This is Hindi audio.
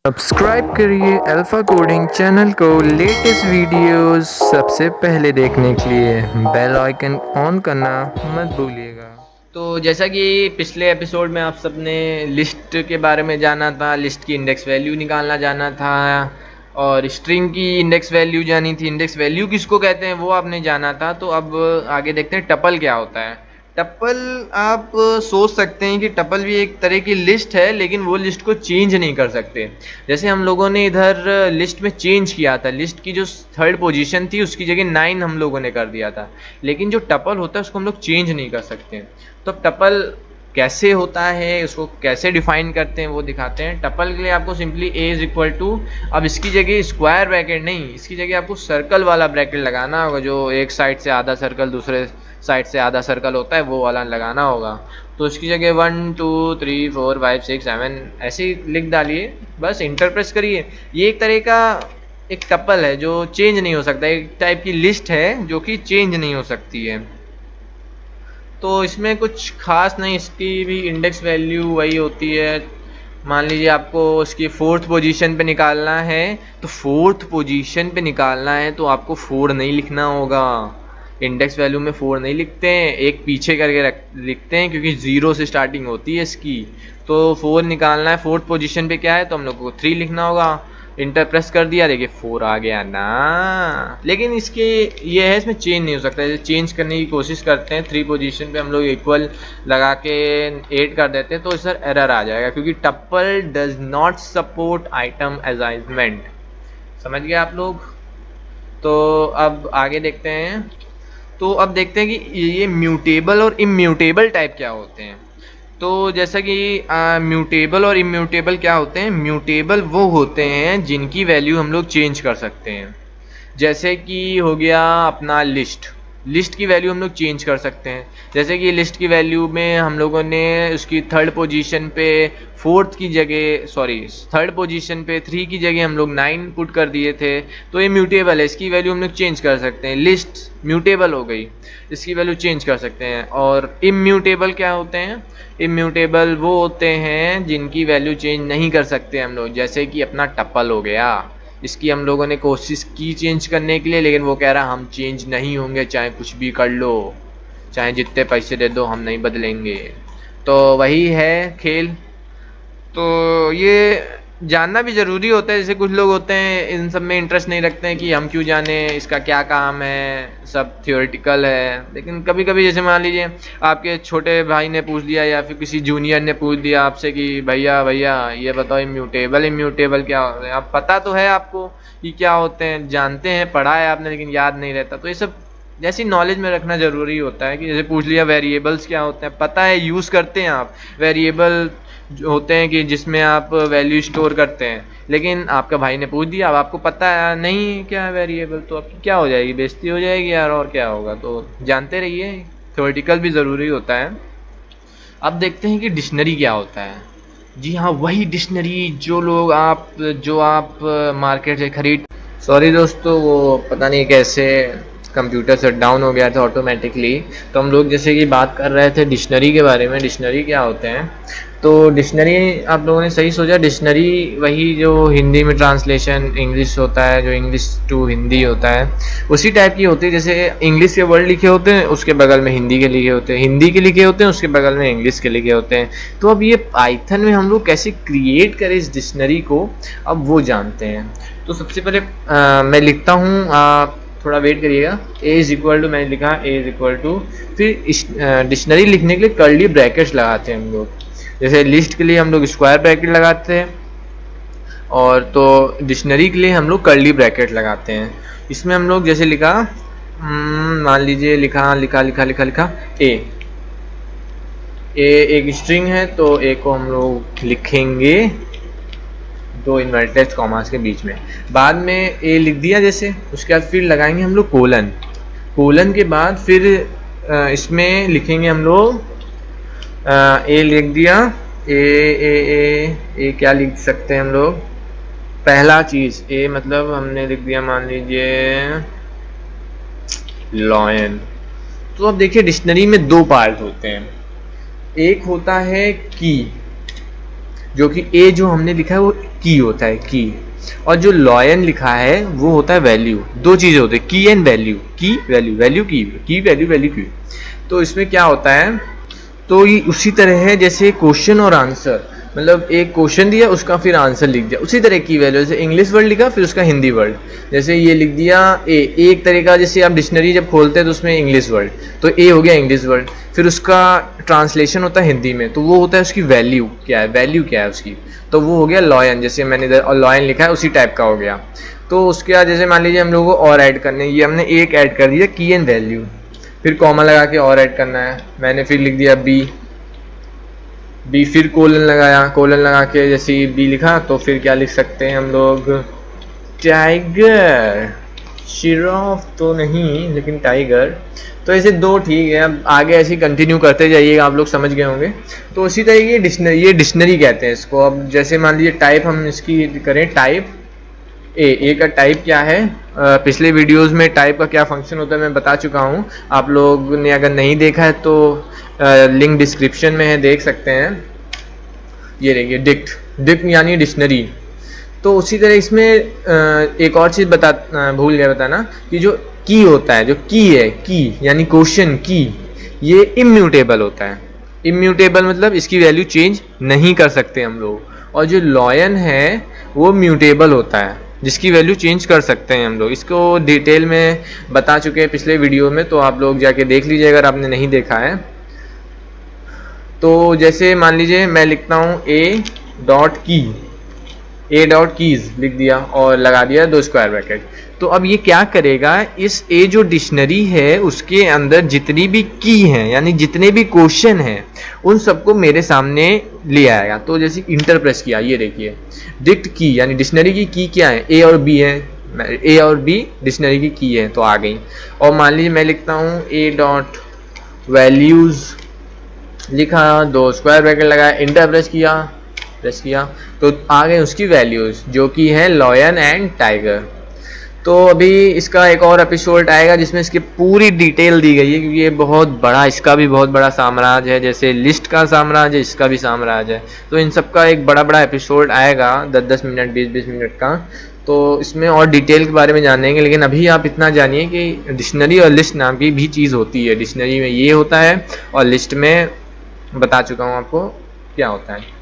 सब्सक्राइब करिए अल्फ़ा कोडिंग चैनल को लेटेस्ट वीडियोस सबसे पहले देखने के लिए बेल आइकन ऑन करना मत भूलिएगा। तो जैसा कि पिछले एपिसोड में आप सबने लिस्ट के बारे में जाना था, लिस्ट की इंडेक्स वैल्यू निकालना जाना था और स्ट्रिंग की इंडेक्स वैल्यू जानी थी। इंडेक्स वैल्यू किसको कहते हैं वो आपने जाना था। तो अब आगे देखते हैं टपल क्या होता है। टपल आप सोच सकते हैं कि टपल भी एक तरह की लिस्ट है, लेकिन वो लिस्ट को चेंज नहीं कर सकते। जैसे हम लोगों ने इधर लिस्ट में चेंज किया था, लिस्ट की जो थर्ड पोजीशन थी उसकी जगह 9 हम लोगों ने कर दिया था, लेकिन जो टपल होता है उसको हम लोग चेंज नहीं कर सकते। तो टपल कैसे होता है, उसको कैसे डिफाइन करते हैं वो दिखाते हैं। टपल के लिए आपको simply a is equal to, अब इसकी जगह स्क्वायर ब्रैकेट नहीं, इसकी जगह आपको सर्कल वाला ब्रैकेट लगाना होगा, जो एक साइड से आधा सर्कल दूसरे साइड से आधा सर्कल होता है वो वाला लगाना होगा। तो इसकी जगह 1 2 3 4 5 6 7 ऐसे ही लिख डालिए, बस इंटर प्रेस करिए। ये एक तरह का एक टपल है जो चेंज नहीं हो सकता, एक टाइप की लिस्ट है जो कि चेंज नहीं हो सकती है। तो इसमें कुछ खास नहीं, इसकी भी इंडेक्स वैल्यू वही होती है। मान लीजिए आपको उसकी फोर्थ पोजीशन पे निकालना है, तो फोर्थ पोजीशन पे निकालना है तो आपको 4 नहीं लिखना होगा। इंडेक्स वैल्यू में 4 नहीं लिखते हैं, एक पीछे करके लिखते हैं, क्योंकि 0 से स्टार्टिंग होती है इसकी। तो 4 निकालना है, फोर्थ पोजीशन पे क्या है तो हम लोग को 3 लिखना होगा। इंटर प्रेस कर दिया, देखिए 4 आ गया ना। लेकिन इसके ये है, इसमें चेंज नहीं हो सकता। जैसे चेंज करने की कोशिश करते हैं, 3 पोजीशन पे हम लोग इक्वल लगा के 8 कर देते हैं तो इस पर एरर आ जाएगा, क्योंकि tuple does not support item assignment. समझ गए आप लोग। तो अब आगे देखते हैं। तो अब देखते हैं कि ये म्यूटेबल और इम्यूटेबल टाइप क्या होते हैं। तो जैसा कि म्यूटेबल और इम्यूटेबल क्या होते हैं। म्यूटेबल वो होते हैं जिनकी वैल्यू हम लोग चेंज कर सकते हैं। जैसे कि हो गया अपना लिस्ट, लिस्ट की वैल्यू हम लोग चेंज कर सकते हैं। जैसे कि लिस्ट की वैल्यू में हम लोगों ने उसकी थर्ड पोजीशन पे फोर्थ की जगह, सॉरी थर्ड पोजीशन पे 3 की जगह हम लोग 9 पुट कर दिए थे, तो ये म्यूटेबल है, इसकी वैल्यू हम लोग चेंज कर सकते हैं। लिस्ट म्यूटेबल हो गई, इसकी वैल्यू चेंज कर सकते हैं। और इम्यूटेबल क्या होते हैं। इम्यूटेबल वो होते हैं जिनकी वैल्यू चेंज नहीं कर सकते हम लोग। जैसे कि अपना टप्पल हो गया, इसकी हम लोगों ने कोशिश की चेंज करने के लिए, लेकिन वो कह रहा हम चेंज नहीं होंगे, चाहे कुछ भी कर लो, चाहे जितने पैसे दे दो हम नहीं बदलेंगे। तो वही है खेल। तो ये जानना भी ज़रूरी होता है। जैसे कुछ लोग होते हैं इन सब में इंटरेस्ट नहीं रखते हैं कि हम क्यों जाने, इसका क्या काम है, सब थियोरेटिकल है। लेकिन कभी कभी जैसे मान लीजिए आपके छोटे भाई ने पूछ लिया या फिर किसी जूनियर ने पूछ दिया आपसे कि भैया भैया ये बताओ इम्यूटेबल इम्यूटेबल क्या होता है। आप पता तो है आपको कि क्या होते हैं, जानते हैं, पढ़ा है आपने, लेकिन याद नहीं रहता। तो ये सब जैसी नॉलेज में रखना ज़रूरी होता है। कि जैसे पूछ लिया वेरिएबल्स क्या होते हैं, पता है, यूज़ करते हैं आप। वेरिएबल जो होते हैं कि जिसमें आप वैल्यू स्टोर करते हैं, लेकिन आपका भाई ने पूछ दिया, अब आपको पता है नहीं क्या है वेरिएबल, तो आपकी क्या हो जाएगी, बेइज्जती हो जाएगी यार, और क्या होगा। तो जानते रहिए, थ्योरेटिकल भी ज़रूरी होता है। अब देखते हैं कि डिक्शनरी क्या होता है। जी हाँ, वही डिक्शनरी जो आप मार्केट से खरीद, सॉरी दोस्तों वो पता नहीं कैसे कंप्यूटर शट डाउन हो गया था ऑटोमेटिकली। तो हम लोग जैसे कि बात कर रहे थे डिक्शनरी के बारे में, डिक्शनरी क्या होते हैं। तो डिक्शनरी आप लोगों ने सही सोचा, डिक्शनरी वही जो हिंदी में ट्रांसलेशन इंग्लिश होता है, जो इंग्लिश टू हिंदी होता है, उसी टाइप की होती है। जैसे इंग्लिश के वर्ड लिखे होते हैं उसके बगल में हिंदी के लिखे होते हैं, हिंदी के लिखे होते हैं उसके बगल में इंग्लिश के लिखे होते हैं। तो अब ये पाइथन में हम लोग कैसे क्रिएट करें इस डिक्शनरी को, अब वो जानते हैं। तो सबसे पहले मैं लिखता हूँ, आप थोड़ा वेट करिएगा। ए इज इक्वल टू, मैंने लिखा ए इज इक्वल टू, फिर डिक्शनरी लिखने के लिए कर्ली ब्रैकेट्स लगाते हैं हम लोग। जैसे लिस्ट के लिए हम लोग स्क्वायर ब्रैकेट लगाते हैं, और तो डिक्शनरी के लिए हम लोग कर्ली ब्रैकेट लगाते हैं। इसमें हम लोग जैसे लिखा, मान लीजिए लिखा लिखा लिखा लिखा लिखा ए एक स्ट्रिंग है, तो ए को हम लोग लिखेंगे 2 इन्वर्टेड कॉमास के बीच में। बाद में ए लिख दिया जैसे, उसके बाद फिर लगाएंगे हम लोग कोलन, कोलन के बाद फिर इसमें लिखेंगे हम लोग ए लिख दिया, ए क्या लिख सकते हैं हम लोग, पहला चीज ए मतलब हमने लिख दिया, मान लीजिए लॉयन। तो अब देखिए डिक्शनरी में 2 पार्ट होते हैं। एक होता है की, जो कि ए जो हमने लिखा है वो की होता है, की, और जो लॉयन लिखा है वो होता है वैल्यू। दो चीज़ें होती है, की एंड वैल्यू, की वैल्यू, वैल्यू की वैल्यू, वैल्यू की। तो इसमें क्या होता है, तो ये उसी तरह है जैसे क्वेश्चन और आंसर, मतलब एक क्वेश्चन दिया उसका फिर आंसर लिख दिया, उसी तरह की वैल्यू। जैसे इंग्लिश वर्ड लिखा फिर उसका हिंदी वर्ड, जैसे ये लिख दिया ए, एक तरीका, जैसे आप डिक्शनरी जब खोलते हैं तो उसमें इंग्लिश वर्ड, तो ए हो गया इंग्लिश वर्ड, फिर उसका ट्रांसलेशन होता है हिंदी में, तो वो होता है उसकी वैल्यू क्या है, वैल्यू क्या है उसकी, तो वो हो गया लॉयन। जैसे मैंने इधर लॉयन लिखा है उसी टाइप का हो गया। तो उसके बाद जैसे मान लीजिए हम लोगों को और ऐड करने, ये हमने एक ऐड कर दिया की एंड वैल्यू, फिर कॉमा लगा के और ऐड करना है, मैंने फिर लिख दिया बी, फिर कोलन लगाया, कोलन लगा के जैसे बी लिखा तो फिर क्या लिख सकते हैं हम लोग, टाइगर, शिराफ तो नहीं लेकिन टाइगर। तो ऐसे दो ठीक है, अब आगे ऐसे कंटिन्यू करते जाइएगा, आप लोग समझ गए होंगे। तो उसी तरह ये डिक्शनरी कहते हैं इसको। अब जैसे मान लीजिए टाइप हम इसकी करें, टाइप ए का टाइप क्या है, पिछले वीडियोस में टाइप का क्या फंक्शन होता है मैं बता चुका हूँ, आप लोग ने अगर नहीं देखा है तो लिंक डिस्क्रिप्शन में है, देख सकते हैं। ये देखिए डिक्ट यानी डिक्शनरी। तो उसी तरह इसमें एक और चीज़ भूल गया बताना कि जो की होता है, जो की है, की यानी क्वेश्चन की, ये इम्यूटेबल होता है। इम्यूटेबल मतलब इसकी वैल्यू चेंज नहीं कर सकते हम लोग, और जो लॉयन है वो म्यूटेबल होता है, जिसकी वैल्यू चेंज कर सकते हैं हम लोग। इसको डिटेल में बता चुके हैं पिछले वीडियो में, तो आप लोग जाके देख लीजिए अगर आपने नहीं देखा है। तो जैसे मान लीजिए मैं लिखता हूँ ए डॉट कीज लिख दिया और लगा दिया 2 स्क्वायर ब्रैकेट। तो अब ये क्या करेगा, इस ए जो डिक्शनरी है उसके अंदर जितनी भी की हैं, यानी जितने भी क्वेश्चन हैं, उन सबको मेरे सामने ले आएगा। तो जैसे इंटर प्रेस किया, ये देखिए डिक्ट की यानी डिक्शनरी की की क्या है, ए और बी है, ए और बी डिक्शनरी की की है तो आ गई। और मान लीजिए मैं लिखता हूँ ए डॉट वैल्यूज लिखा, 2 स्क्वायर ब्रैकेट लगाया, इंटर प्रेस किया तो आ गए उसकी वैल्यूज जो कि है लॉयन एंड टाइगर। तो अभी इसका एक और एपिसोड आएगा जिसमें इसकी पूरी डिटेल दी गई है, क्योंकि ये बहुत बड़ा, इसका भी बहुत बड़ा साम्राज्य है, जैसे लिस्ट का साम्राज्य है, इसका भी साम्राज्य है। तो इन सब का एक बड़ा एपिसोड आएगा 10-10 मिनट 20-20 मिनट का, तो इसमें और डिटेल के बारे में जानेंगे। लेकिन अभी आप इतना जानिए कि डिक्शनरी और लिस्ट नाम की भी चीज़ होती है। डिक्शनरी में ये होता है और लिस्ट में बता चुका हूँ आपको क्या होता है।